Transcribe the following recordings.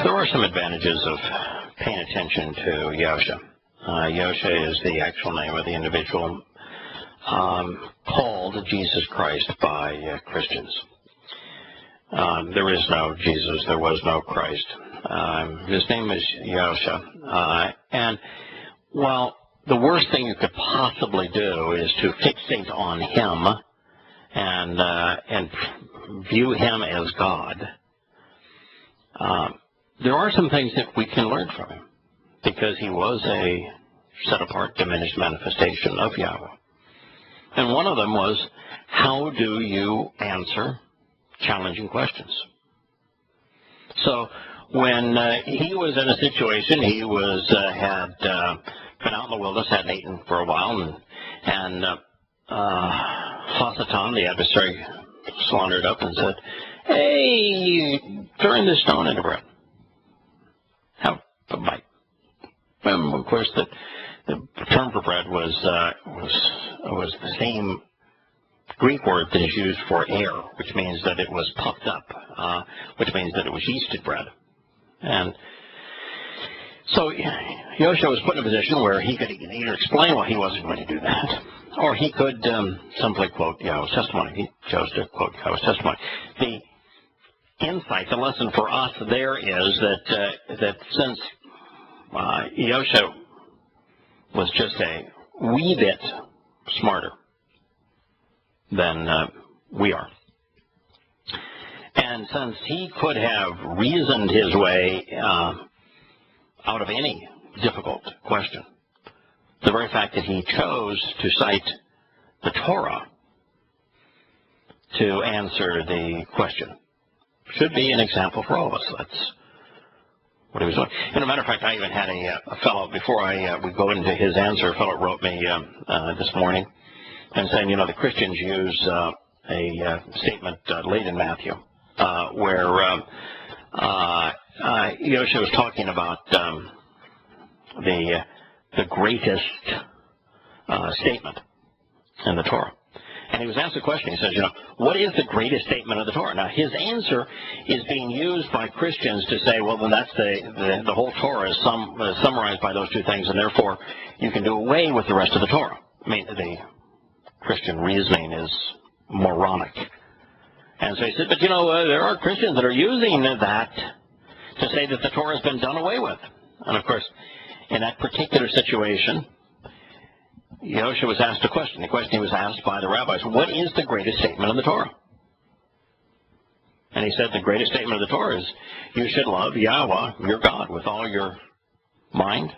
There are some advantages of paying attention to Yahusha. Yahusha is the actual name of the individual called Jesus Christ by Christians. There is no Jesus, there was no Christ. His name is Yahusha. And while the worst thing you could possibly do is to fixate on him and view him as God, there are some things that we can learn from him, because he was a set-apart, diminished manifestation of Yahweh. And one of them was, how do you answer challenging questions? So when he was in a situation, he had been out in the wilderness, hadn't eaten for a while, and Hasatan, the adversary, sauntered up and said, "Hey, turn this stone into bread. Have a bite." And of course, the term for bread was the same Greek word that is used for air, which means that it was puffed up, which means that it was yeasted bread. And so Yahusha was put in a position where he could either explain why he wasn't going to do that, or he could simply quote Yahweh's testimony. He chose to quote Yahweh's testimony. The insight, the lesson for us there is that since Yahusha was just a wee bit smarter than we are, and since he could have reasoned his way out of any difficult question, the very fact that he chose to cite the Torah to answer the question should be an example for all of us. That's what he was doing. And as a matter of fact, I even had a fellow, before we go into his answer, a fellow wrote me this morning and saying, the Christians use a statement late in Matthew where Yahusha was talking about the greatest statement in the Torah. And he was asked a question. He says, what is the greatest statement of the Torah? Now, his answer is being used by Christians to say, well, then that's the whole Torah is summarized by those two things, and therefore you can do away with the rest of the Torah. I mean, the Christian reasoning is moronic. And so he said, but there are Christians that are using that to say that the Torah has been done away with. And of course, in that particular situation, Yahusha was asked a question. The question he was asked by the rabbis, what is the greatest statement of the Torah? And he said the greatest statement of the Torah is, you should love Yahweh, your God, with all your mind,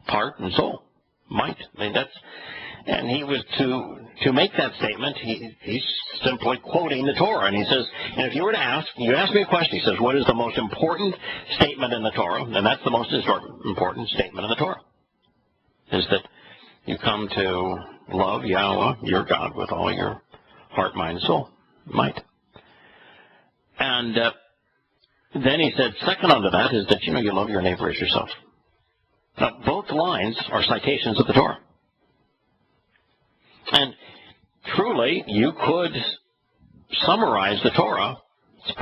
heart, and soul. Might. I mean, and he was to make that statement, he's simply quoting the Torah. And he says, and if you were to ask me a question, he says, what is the most important statement in the Torah? And that's the most important statement in the Torah, is that you come to love Yahweh, your God, with all your heart, mind, soul, might. And then he said, second unto that is that, you love your neighbor as yourself. Now, both lines are citations of the Torah. And truly, you could summarize the Torah's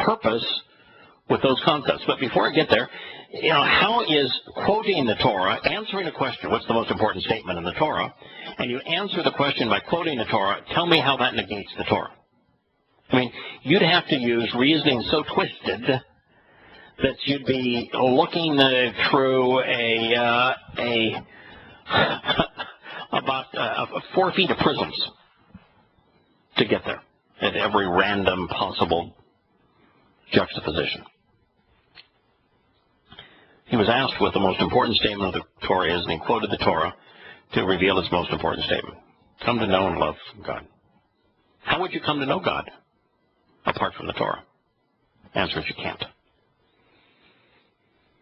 purpose with those concepts. But before I get there, how is quoting the Torah, answering a question, what's the most important statement in the Torah, and you answer the question by quoting the Torah, tell me how that negates the Torah. I mean, you'd have to use reasoning so twisted that you'd be looking through about 4 feet of prisms to get there at every random possible juxtaposition. He was asked what the most important statement of the Torah is, and he quoted the Torah to reveal its most important statement. Come to know and love God. How would you come to know God apart from the Torah? Answer is you can't.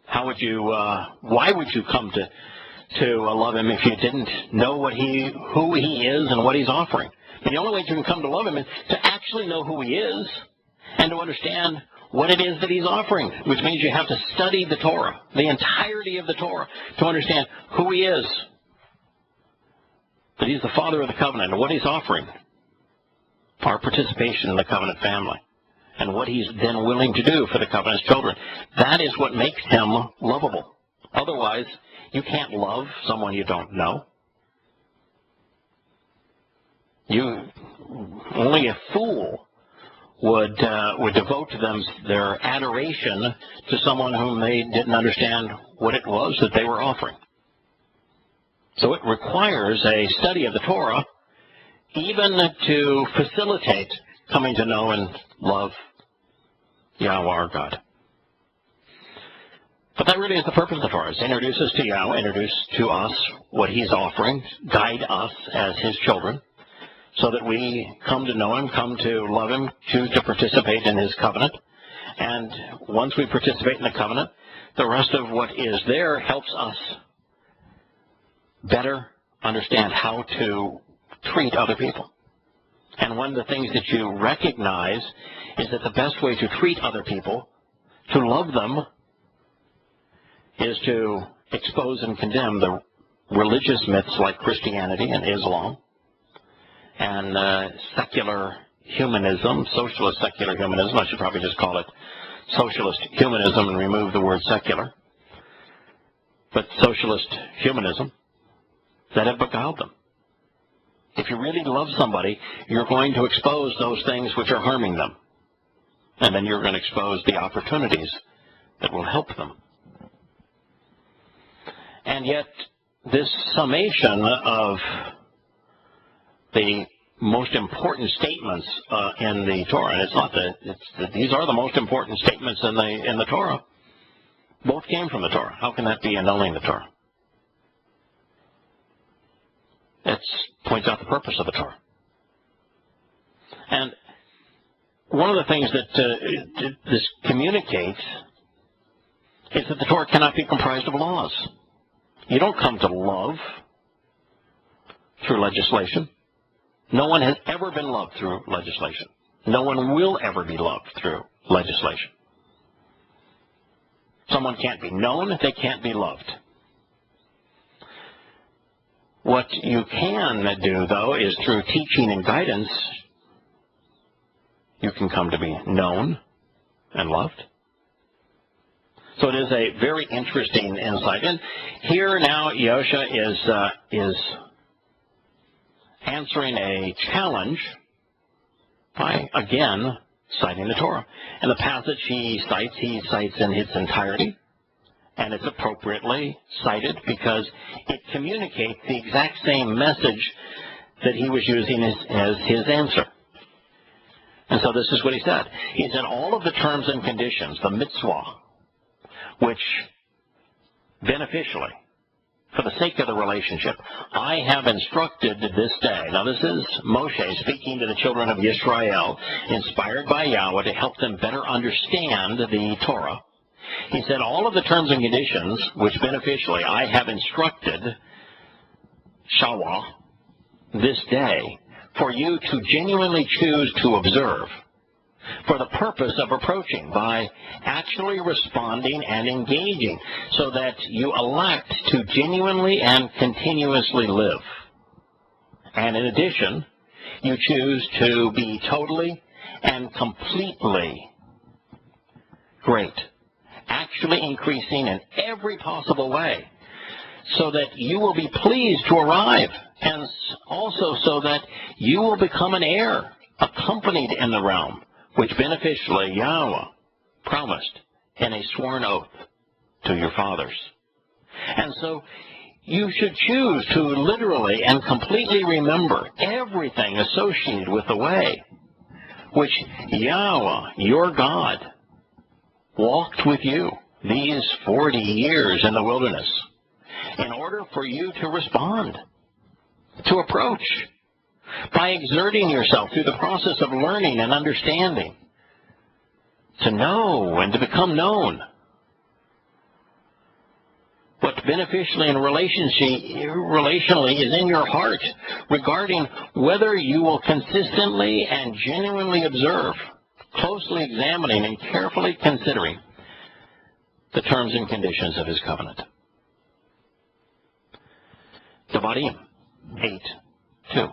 How would you? Why would you come to love Him if you didn't know who He is and what He's offering? And the only way you can come to love Him is to actually know who He is and to understand what it is that he's offering, which means you have to study the Torah, the entirety of the Torah, to understand who he is, that he's the Father of the covenant, and what he's offering, our participation in the covenant family, and what he's then willing to do for the covenant's children. That is what makes him lovable. Otherwise, you can't love someone you don't know. Only a fool would devote their adoration to someone whom they didn't understand what it was that they were offering. So it requires a study of the Torah, even to facilitate coming to know and love Yahweh our God. But that really is the purpose of the Torah, is to introduce us to Yahweh, introduce to us what he's offering, guide us as his children, so that we come to know him, come to love him, choose to participate in his covenant. And once we participate in the covenant, the rest of what is there helps us better understand how to treat other people. And one of the things that you recognize is that the best way to treat other people, to love them, is to expose and condemn the religious myths like Christianity and Islam and secular humanism, socialist secular humanism. I should probably just call it socialist humanism and remove the word secular. But socialist humanism that have beguiled them. If you really love somebody, you're going to expose those things which are harming them. And then you're going to expose the opportunities that will help them. And yet, this summation of the most important statements in the Torah, and it's not that these are the most important statements in the Torah, both came from the Torah. How can that be annulling the Torah? It points out the purpose of the Torah. And one of the things that this communicates is that the Torah cannot be comprised of laws. You don't come to love through legislation. No one has ever been loved through legislation. No one will ever be loved through legislation. Someone can't be known, they can't be loved. What you can do, though, is through teaching and guidance, you can come to be known and loved. So it is a very interesting insight. And here now Yosha is answering a challenge by, again, citing the Torah. And the passage he cites in its entirety. And it's appropriately cited because it communicates the exact same message that he was using as his answer. And so this is what he said. He said, all of the terms and conditions, the mitzvah, which beneficially, for the sake of the relationship, I have instructed this day. Now this is Moshe speaking to the children of Yisrael, inspired by Yahweh to help them better understand the Torah. He said, all of the terms and conditions which beneficially I have instructed Shawah this day for you to genuinely choose to observe for the purpose of approaching by actually responding and engaging so that you elect to genuinely and continuously live. And in addition, you choose to be totally and completely great, actually increasing in every possible way, so that you will be pleased to arrive, and also so that you will become an heir, accompanied in the realm, which beneficially Yahweh promised in a sworn oath to your fathers. And so you should choose to literally and completely remember everything associated with the way which Yahweh, your God, walked with you these 40 years in the wilderness in order for you to respond, to approach, by exerting yourself through the process of learning and understanding, to know and to become known. What beneficially and relationally is in your heart regarding whether you will consistently and genuinely observe closely examining and carefully considering the terms and conditions of his covenant. Devarim 8:2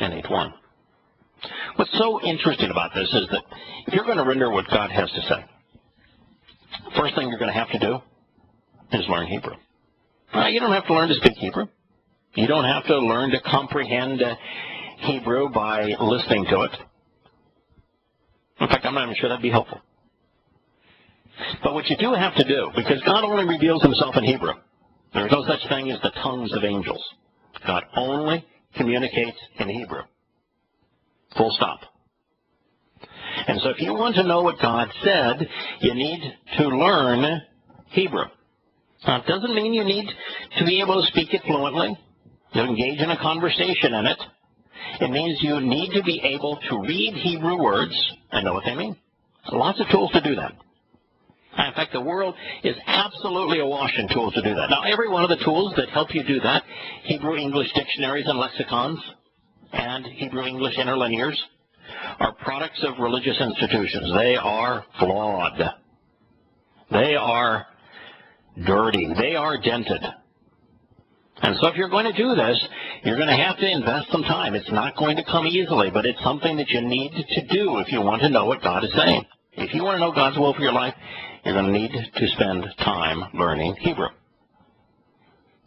and 8:1. What's so interesting about this is that if you're going to render what God has to say, first thing you're going to have to do is learn Hebrew. You don't have to learn to speak Hebrew. You don't have to learn to comprehend Hebrew by listening to it. In fact, I'm not even sure that'd be helpful. But what you do have to do, because God only reveals himself in Hebrew. There's no such thing as the tongues of angels. God only communicates in Hebrew. Full stop. And so if you want to know what God said, you need to learn Hebrew. Now, it doesn't mean you need to be able to speak it fluently, to engage in a conversation in it. It means you need to be able to read Hebrew words and know what they mean. Lots of tools to do that. In fact, the world is absolutely awash in tools to do that. Now, every one of the tools that help you do that, Hebrew-English dictionaries and lexicons, and Hebrew-English interlinears, are products of religious institutions. They are flawed. They are dirty. They are dented. And so if you're going to do this, you're going to have to invest some time. It's not going to come easily, but it's something that you need to do if you want to know what God is saying. If you want to know God's will for your life, you're going to need to spend time learning Hebrew.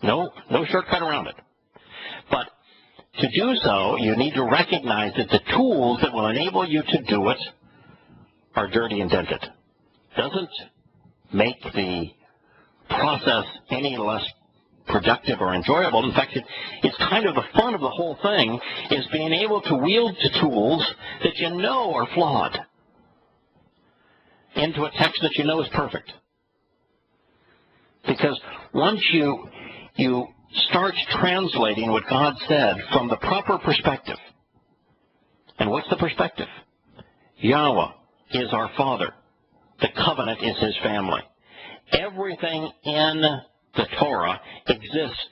No shortcut around it. But to do so, you need to recognize that the tools that will enable you to do it are dirty and dented. Doesn't make the process any less productive or enjoyable. In fact, it's kind of the fun of the whole thing is being able to wield the tools that you know are flawed into a text that you know is perfect. Because once you start translating what God said from the proper perspective, and what's the perspective? Yahweh is our Father. The covenant is his family. Everything in the Torah exists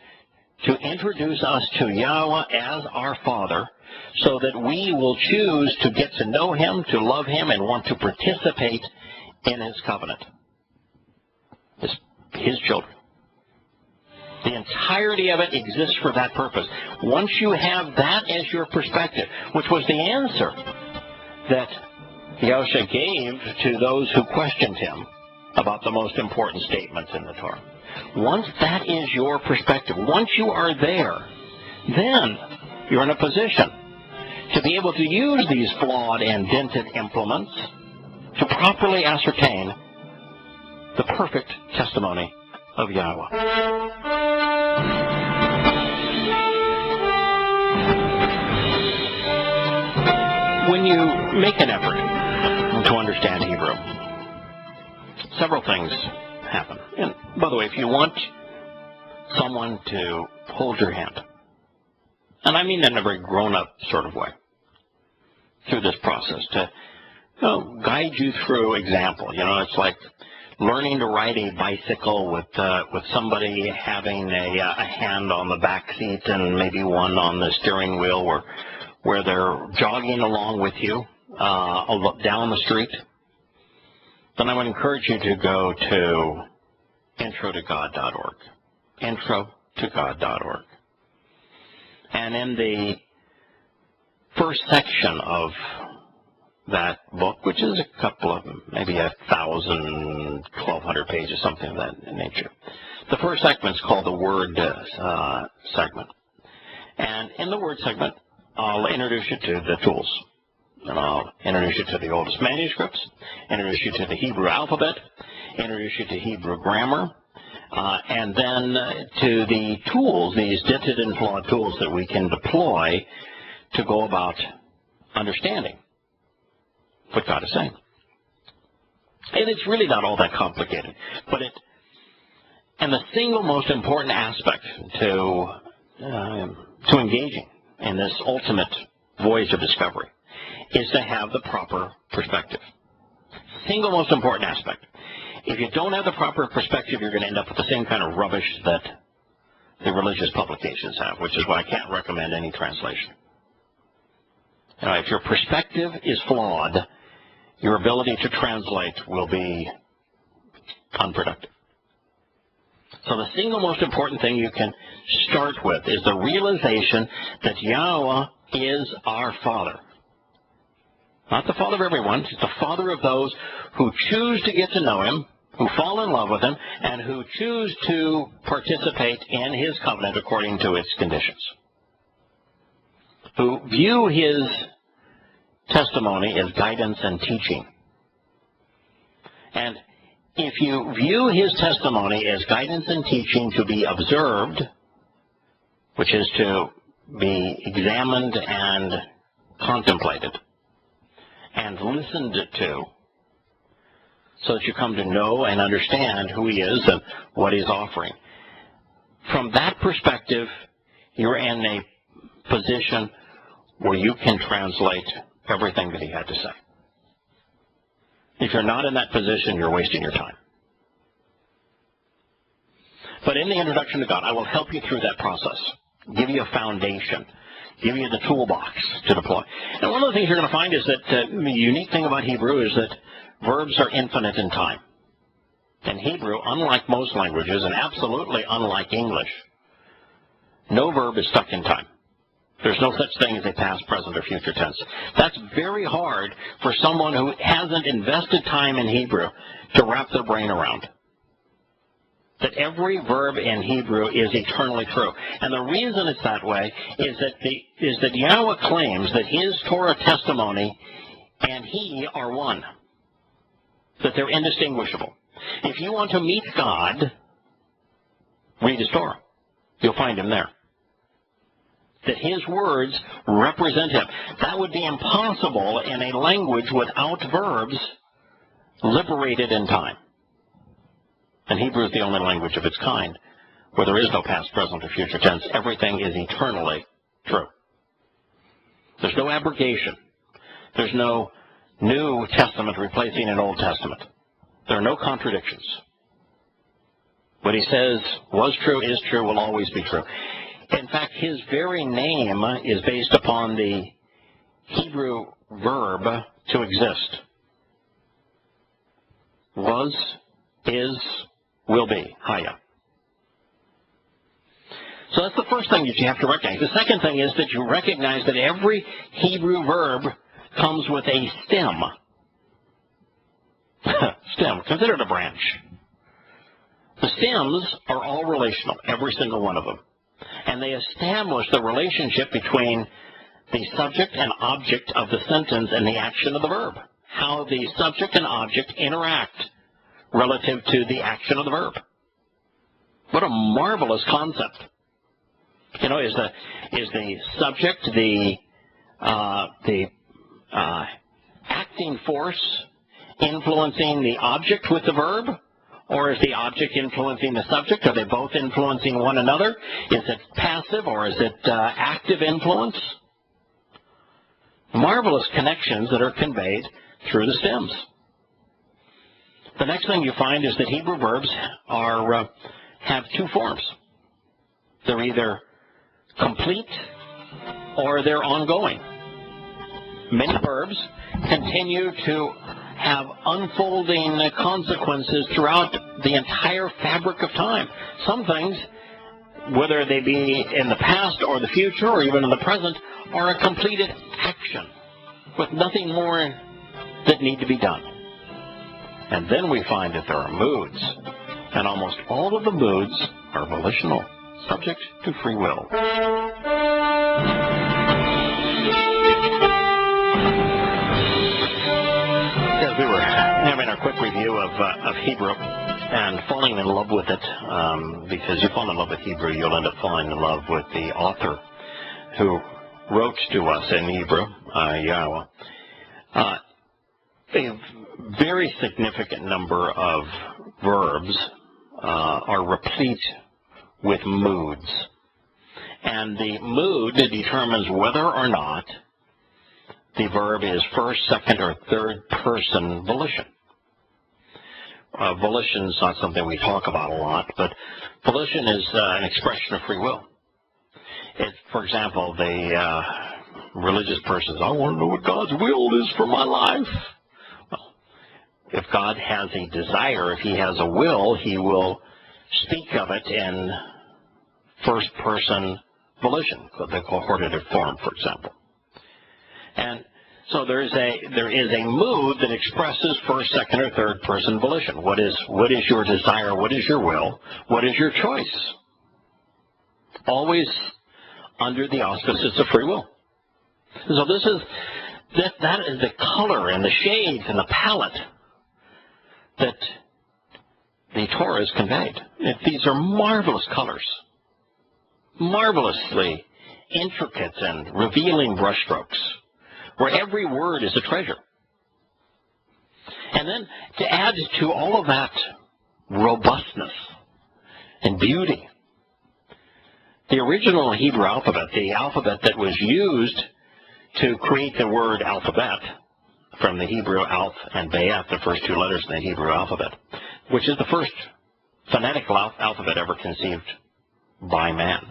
to introduce us to Yahweh as our Father so that we will choose to get to know him, to love him, and want to participate in his covenant. His children. The entirety of it exists for that purpose. Once you have that as your perspective, which was the answer that Yahusha gave to those who questioned him about the most important statements in the Torah. Once that is your perspective, once you are there, then you're in a position to be able to use these flawed and dented implements to properly ascertain the perfect testimony of Yahweh. When you make an effort to understand Hebrew, several things happen. And by the way, if you want someone to hold your hand, and I mean that in a very grown-up sort of way, through this process, to guide you through example. It's like learning to ride a bicycle with somebody having a hand on the back seat and maybe one on the steering wheel where they're jogging along with you down the street. Then I would encourage you to go to intro2god.org. Intro2god.org. And in the first section of that book, which is a couple of, maybe 1,000, 1,200 pages, something of that nature. The first segment is called the Word segment. And in the Word segment, I'll introduce you to the tools. And I'll introduce you to the oldest manuscripts, introduce you to the Hebrew alphabet, introduce you to Hebrew grammar, and then to the tools, these dented and flawed tools that we can deploy to go about understanding what God is saying. And it's really not all that complicated, and the single most important aspect to engaging in this ultimate voyage of discovery is to have the proper perspective. Single most important aspect. If you don't have the proper perspective, you're going to end up with the same kind of rubbish that the religious publications have, which is why I can't recommend any translation. If your perspective is flawed, your ability to translate will be unproductive. So the single most important thing you can start with is the realization that Yahweh is our Father. Not the Father of everyone. He's the Father of those who choose to get to know Him, who fall in love with Him, and who choose to participate in His covenant according to its conditions. Who view His testimony as guidance and teaching. And if you view His testimony as guidance and teaching to be observed, which is to be examined and contemplated, and listened to, so that you come to know and understand who He is and what He's offering. From that perspective, you're in a position where you can translate everything that He had to say. If you're not in that position, you're wasting your time. But in the introduction to God, I will help you through that process, give you a foundation, give you the toolbox to deploy. And one of the things you're going to find is that the unique thing about Hebrew is that verbs are infinite in time. In Hebrew, unlike most languages, and absolutely unlike English, no verb is stuck in time. There's no such thing as a past, present, or future tense. That's very hard for someone who hasn't invested time in Hebrew to wrap their brain around. That every verb in Hebrew is eternally true. And the reason it's that way is that Yahweh claims that His Torah testimony and He are one. That they're indistinguishable. If you want to meet God, read His Torah. You'll find Him there. That His words represent Him. That would be impossible in a language without verbs liberated in time. And Hebrew is the only language of its kind where there is no past, present, or future tense. Everything is eternally true. There's no abrogation. There's no New Testament replacing an Old Testament. There are no contradictions. What He says was true, is true, will always be true. In fact, His very name is based upon the Hebrew verb to exist. Was, is, will be. Haya. So that's the first thing that you have to recognize. The second thing is that you recognize that every Hebrew verb comes with a stem. Stem, considered a branch. The stems are all relational, every single one of them. And they establish the relationship between the subject and object of the sentence and the action of the verb. How the subject and object interact relative to the action of the verb. What a marvelous concept. You know, is the subject the acting force influencing the object with the verb? Or is the object influencing the subject? Are they both influencing one another? Is it passive or is it active influence? Marvelous connections that are conveyed through the stems. The next thing you find is that Hebrew verbs have two forms. They're either complete or they're ongoing. Many verbs continue to have unfolding consequences throughout the entire fabric of time. Some things, whether they be in the past or the future or even in the present, are a completed action with nothing more that need to be done. And then we find that there are moods, and almost all of the moods are volitional, subject to free will. As we were having our quick review of Hebrew and falling in love with it, because you fall in love with Hebrew, you'll end up falling in love with the author who wrote to us in Hebrew, Yahweh. A very significant number of verbs are replete with moods. And the mood determines whether or not the verb is first, second, or third person volition. Volition is not something we talk about a lot, but volition is an expression of free will. For example, the religious person says, I want to know what God's will is for my life. if God has a desire, if he has a will, he will speak of it in first-person volition, the cohortative form, for example. And so there is a mood that expresses first, second, or third-person volition. What is your desire? What is your will? What is your choice? Always under the auspices of free will. So that is the color and the shades and the palette that the Torah is conveyed. These are marvelous colors, marvelously intricate and revealing brushstrokes, where every word is a treasure. And then to add to all of that robustness and beauty, the original Hebrew alphabet, the alphabet that was used to create the word alphabet, from the Hebrew Alph and Bayeth, the first two letters in the Hebrew alphabet, which is the first phonetical alphabet ever conceived by man,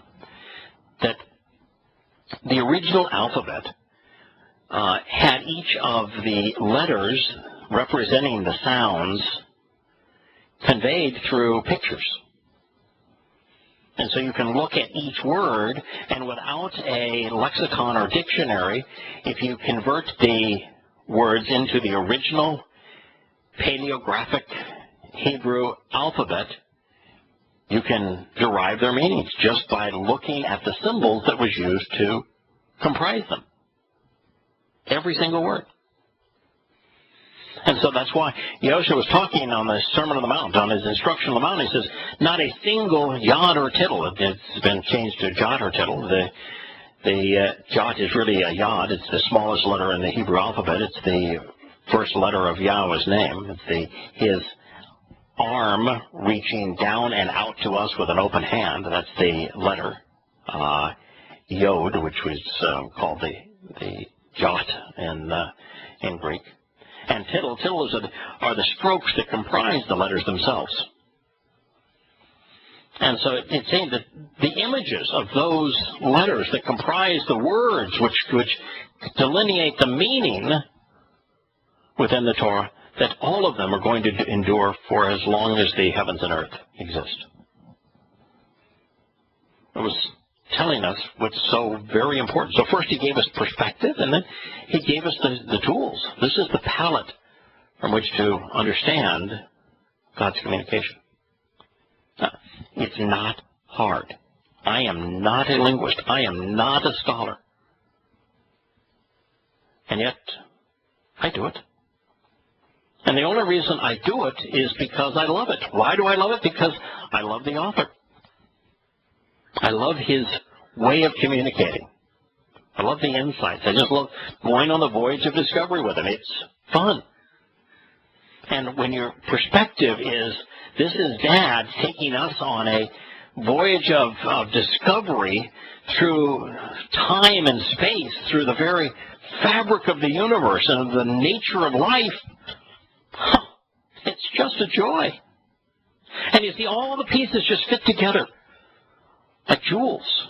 that the original alphabet had each of the letters representing the sounds conveyed through pictures. And so you can look at each word, and without a lexicon or dictionary, if you convert the words into the original paleographic Hebrew alphabet, you can derive their meanings just by looking at the symbols that was used to comprise them. Every single word. And so that's why Yosha was talking on the Sermon on the Mount, on his instruction on the Mount. He says, not a single yod or tittle. It's been changed to jot or tittle. The jot is really a yod. It's the smallest letter in the Hebrew alphabet. It's the first letter of Yahweh's name. It's his arm reaching down and out to us with an open hand. That's the letter Yod, which was called the jot in Greek. And tittle are the strokes that comprise the letters themselves. And so it's saying that the images of those letters that comprise the words which delineate the meaning within the Torah, that all of them are going to endure for as long as the heavens and earth exist. It was telling us what's so very important. So first he gave us perspective, and then he gave us the tools. This is the palette from which to understand God's communication. It's not hard. I am not a linguist. I am not a scholar. And yet, I do it. And the only reason I do it is because I love it. Why do I love it? Because I love the author. I love his way of communicating. I love the insights. I just love going on the voyage of discovery with him. It's fun. And when your perspective is, this is Dad taking us on a voyage of discovery through time and space, through the very fabric of the universe and the nature of life, it's just a joy. And you see, all the pieces just fit together like jewels.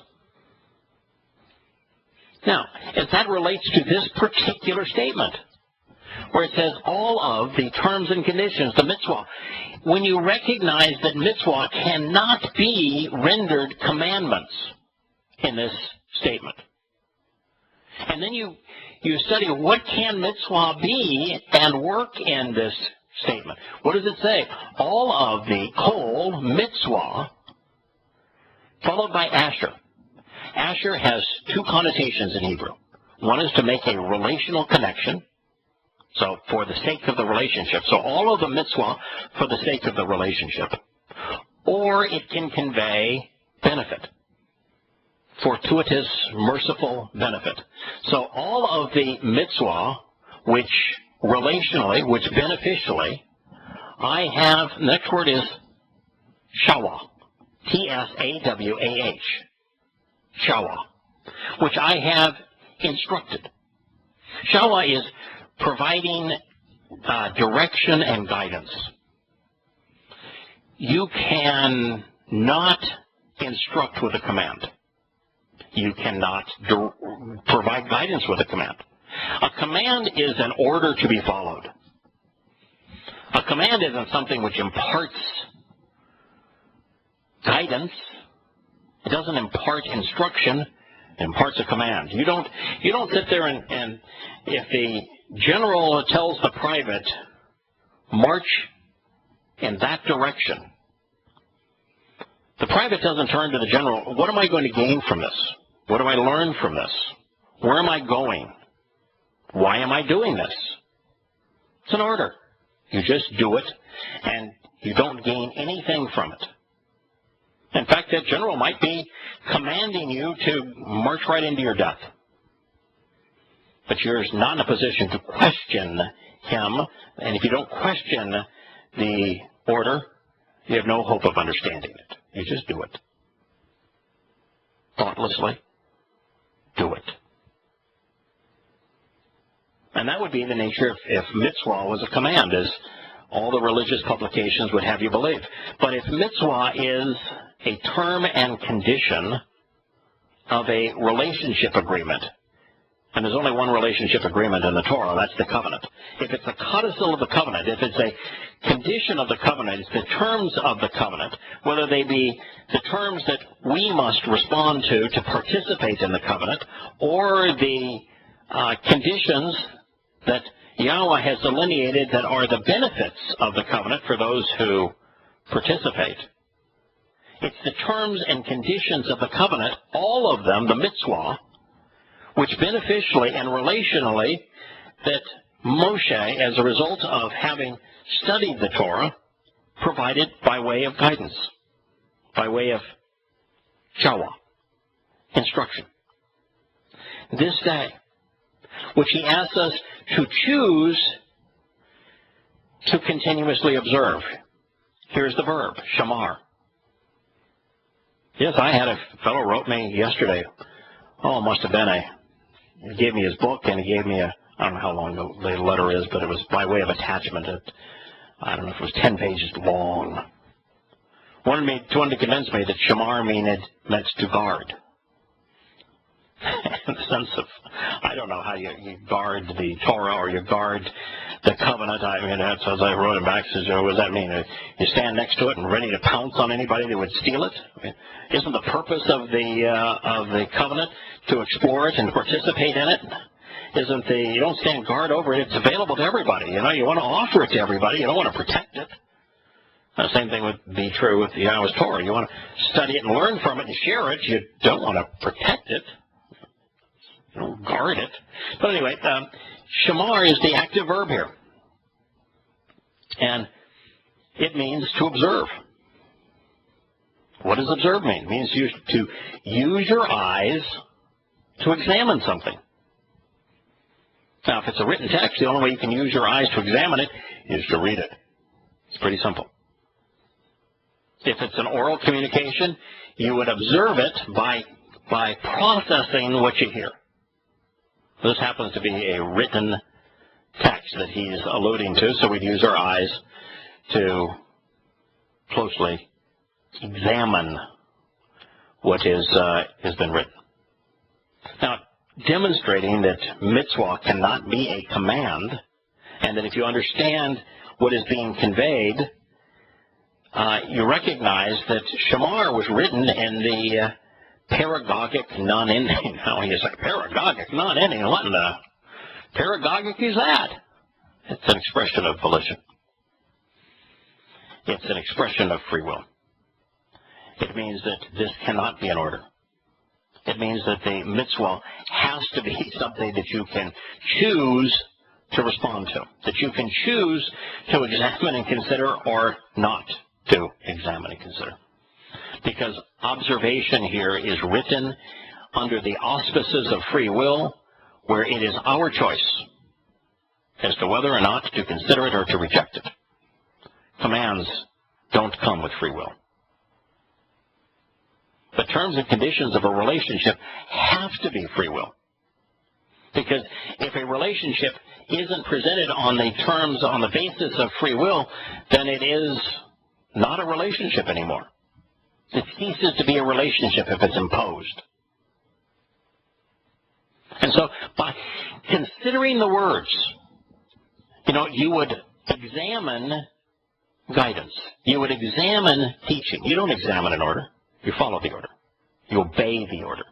Now, as that relates to this particular statement, where it says all of the terms and conditions, the mitzvah, when you recognize that mitzvah cannot be rendered commandments in this statement, and then you study what can mitzvah be and work in this statement. What does it say? All of the kol mitzvah, followed by asher. Asher has two connotations in Hebrew. One is to make a relational connection, so for the sake of the relationship. So all of the mitzvah for the sake of the relationship. Or it can convey benefit, fortuitous, merciful benefit. So all of the mitzvah, which relationally, which beneficially, I have, the next word is shawah, T-S-A-W-A-H, shawah, which I have instructed. Shawah is providing direction and guidance. You can not instruct with a command. You cannot provide guidance with a command. A command is an order to be followed. A command isn't something which imparts guidance. It doesn't impart instruction. It imparts a command. You don't sit there and if the general tells the private, march in that direction, the private doesn't turn to the general, what am I going to gain from this? What do I learn from this? Where am I going? Why am I doing this? It's an order. You just do it, and you don't gain anything from it. In fact, that general might be commanding you to march right into your death. But you're not in a position to question him, and if you don't question the order, you have no hope of understanding it. You just do it. Thoughtlessly, do it. And that would be the nature if mitzvah was a command, as all the religious publications would have you believe. But if mitzvah is a term and condition of a relationship agreement, and there's only one relationship agreement in the Torah, that's the covenant. If it's a codicil of the covenant, if it's a condition of the covenant, it's the terms of the covenant, whether they be the terms that we must respond to participate in the covenant, or the conditions that Yahweh has delineated that are the benefits of the covenant for those who participate. It's the terms and conditions of the covenant, all of them, the mitzvah, which beneficially and relationally that Moshe, as a result of having studied the Torah, provided by way of guidance, by way of Shawah, instruction. This day, which he asks us to choose to continuously observe. Here's the verb, shamar. Yes, I had a fellow wrote me yesterday. Oh, it must have been he gave me his book, and he gave me I don't know how long the letter is, but it was by way of attachment. I don't know if it was 10 pages long. Wanted to convince me that shamar meant to guard. In the sense of, I don't know how you guard the Torah or you guard the covenant. I mean, that's as I wrote him back, says, what does that mean? You stand next to it and ready to pounce on anybody that would steal it? I mean, isn't the purpose of the covenant to explore it and participate in it? You don't stand guard over it. It's available to everybody. You want to offer it to everybody. You don't want to protect it. The same thing would be true with Yahweh's Torah. You want to study it and learn from it and share it. You don't want to protect it. You don't guard it. But anyway, shamar is the active verb here. And it means to observe. What does observe mean? It means to use your eyes to examine something. Now, if it's a written text, the only way you can use your eyes to examine it is to read it. It's pretty simple. If it's an oral communication, you would observe it by processing what you hear. This happens to be a written text that he's alluding to, so we'd use our eyes to closely examine what has been written. Now, demonstrating that mitzvah cannot be a command, and that if you understand what is being conveyed, you recognize that shamar was written in the paragogic non-ending. Now you say, paragogic non-ending? What in the paragogic is that? It's an expression of volition. It's an expression of free will. It means that this cannot be an order. It means that the mitzvah has to be something that you can choose to respond to, that you can choose to examine and consider or not to examine and consider. Because observation here is written under the auspices of free will, where it is our choice as to whether or not to consider it or to reject it. Commands don't come with free will. The terms and conditions of a relationship have to be free will. Because if a relationship isn't presented on the basis of free will, then it is not a relationship anymore. It ceases to be a relationship if it's imposed. And so by considering the words, you would examine guidance. You would examine teaching. You don't examine an order. You follow the order. You obey the order.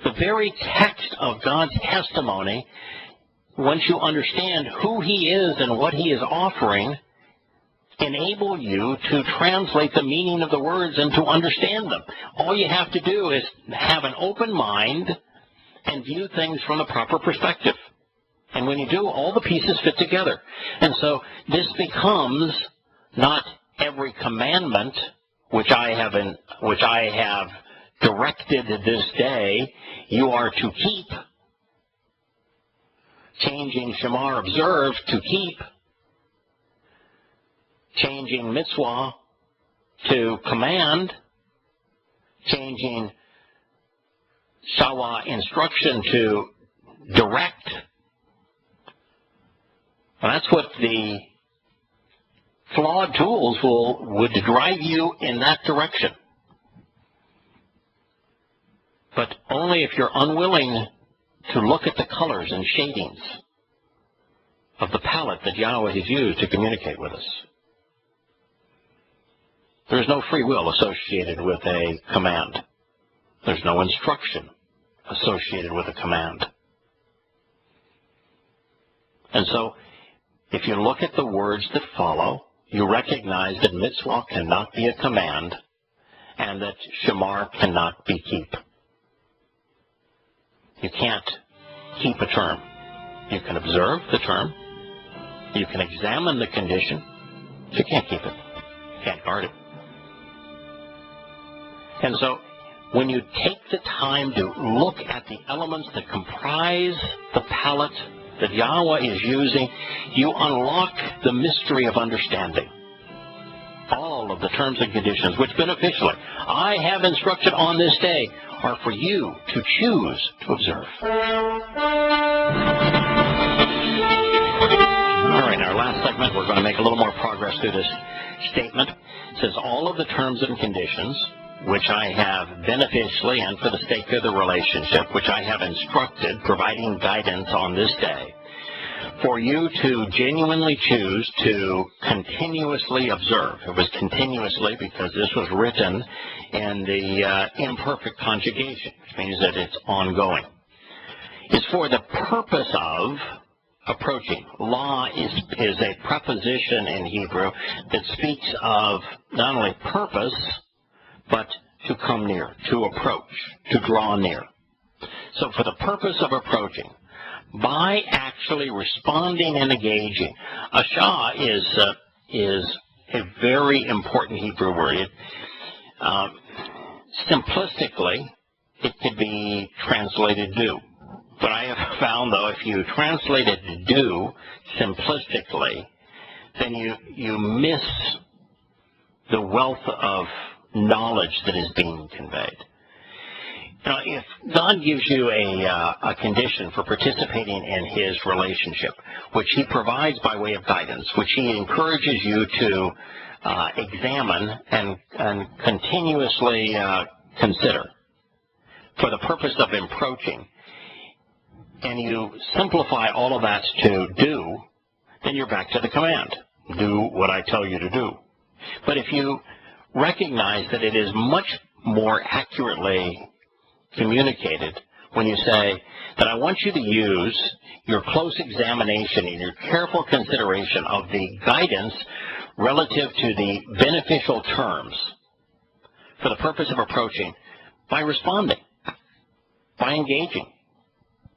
The very text of God's testimony, once you understand who He is and what He is offering, enable you to translate the meaning of the words and to understand them. All you have to do is have an open mind and view things from the proper perspective. And when you do, all the pieces fit together. And so this becomes not every commandment which I have directed this day you are to keep, changing Shamar observe to keep, changing mitzvah to command, changing shawa instruction to direct. And that's what the flawed tools would drive you in that direction. But only if you're unwilling to look at the colors and shadings of the palette that Yahweh has used to communicate with us. There's no free will associated with a command. There's no instruction associated with a command. And so, if you look at the words that follow, you recognize that mitzvah cannot be a command and that shamar cannot be keep. You can't keep a term. You can observe the term. You can examine the condition. But you can't keep it. You can't guard it. And so, when you take the time to look at the elements that comprise the palette that Yahweh is using, you unlock the mystery of understanding. All of the terms and conditions, which beneficially I have instructed on this day, are for you to choose to observe. All right, in our last segment, we're going to make a little more progress through this statement. It says, all of the terms and conditions which I have beneficially and for the sake of the relationship, which I have instructed, providing guidance on this day, for you to genuinely choose to continuously observe. It was continuously because this was written in the imperfect conjugation, which means that it's ongoing. It's for the purpose of approaching. Law is a preposition in Hebrew that speaks of not only purpose, but to come near, to approach, to draw near. So for the purpose of approaching, by actually responding and engaging, ashah is a very important Hebrew word. Simplistically, it could be translated do. But I have found, though, if you translate it do simplistically, then you miss the wealth of knowledge that is being conveyed. Now, if God gives you a condition for participating in His relationship, which He provides by way of guidance, which He encourages you to examine and continuously consider for the purpose of approaching, and you simplify all of that to do, then you're back to the command. Do what I tell you to do. But if you recognize that it is much more accurately communicated when you say that I want you to use your close examination and your careful consideration of the guidance relative to the beneficial terms for the purpose of approaching by responding, by engaging,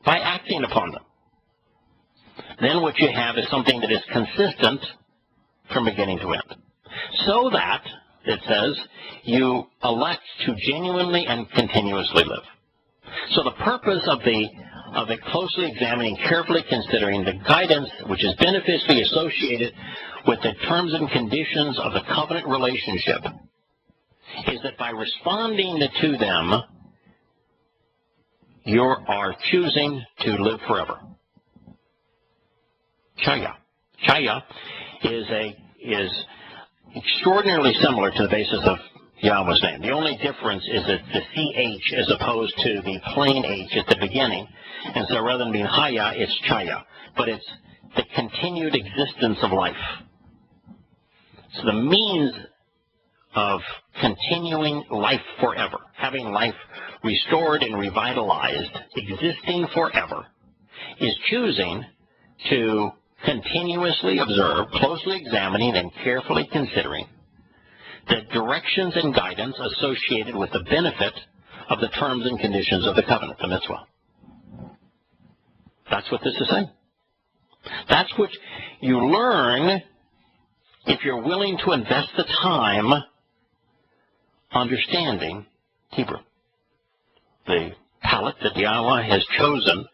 by acting upon them. Then what you have is something that is consistent from beginning to end. So that, it says, you elect to genuinely and continuously live. So the purpose of the closely examining, carefully considering the guidance which is beneficially associated with the terms and conditions of the covenant relationship is that by responding to them, you are choosing to live forever. Chaya. Chaya is extraordinarily similar to the basis of Yahweh's name. The only difference is that the CH as opposed to the plain H at the beginning. And so rather than being Haya, it's Chaya. But it's the continued existence of life. So the means of continuing life forever, having life restored and revitalized, existing forever, is choosing to continuously observe, closely examining, and carefully considering the directions and guidance associated with the benefit of the terms and conditions of the covenant, the mitzvah. That's what this is saying. That's what you learn if you're willing to invest the time understanding Hebrew, the palette that Yahweh has chosen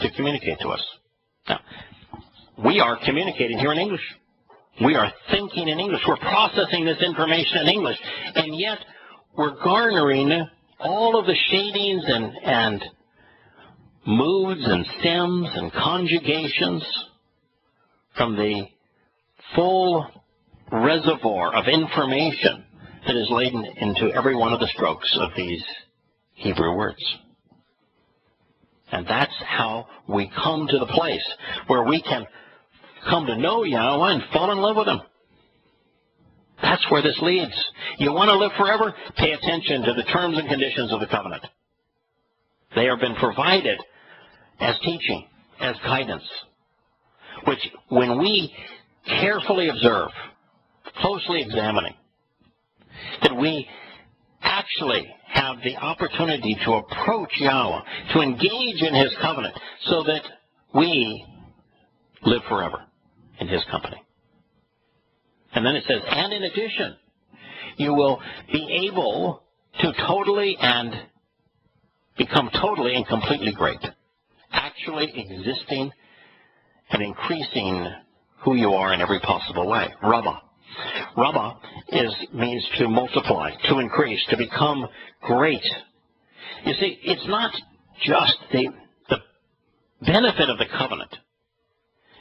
to communicate to us. Now, we are communicating here in English. We are thinking in English. We're processing this information in English. And yet, we're garnering all of the shadings and moods and stems and conjugations from the full reservoir of information that is laden into every one of the strokes of these Hebrew words. And that's how we come to the place where we can come to know Yahweh and fall in love with Him. That's where this leads. You want to live forever? Pay attention to the terms and conditions of the covenant. They have been provided as teaching, as guidance, which when we carefully observe, closely examining, that we actually have the opportunity to approach Yahweh, to engage in His covenant, so that we live forever in His company. And then it says, and in addition, you will be able to become totally and completely great, actually existing and increasing who you are in every possible way. Rabbah. Rabbah means to multiply, to increase, to become great. You see, it's not just the benefit of the covenant.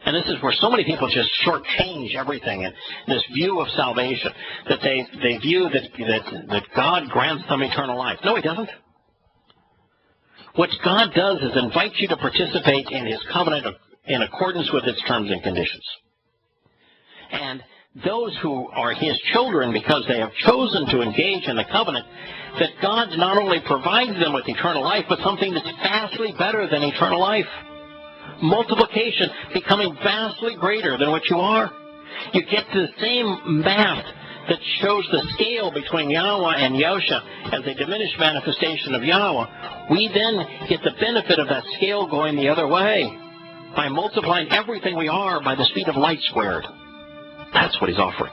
And this is where so many people just shortchange everything in this view of salvation, that they view that God grants them eternal life. No, He doesn't. What God does is invite you to participate in His covenant in accordance with its terms and conditions. And those who are His children, because they have chosen to engage in the covenant, that God not only provides them with eternal life, but something that's vastly better than eternal life. Multiplication, becoming vastly greater than what you are. You get the same math that shows the scale between Yahweh and Yosha as a diminished manifestation of Yahweh. We then get the benefit of that scale going the other way by multiplying everything we are by the speed of light squared. That's what He's offering.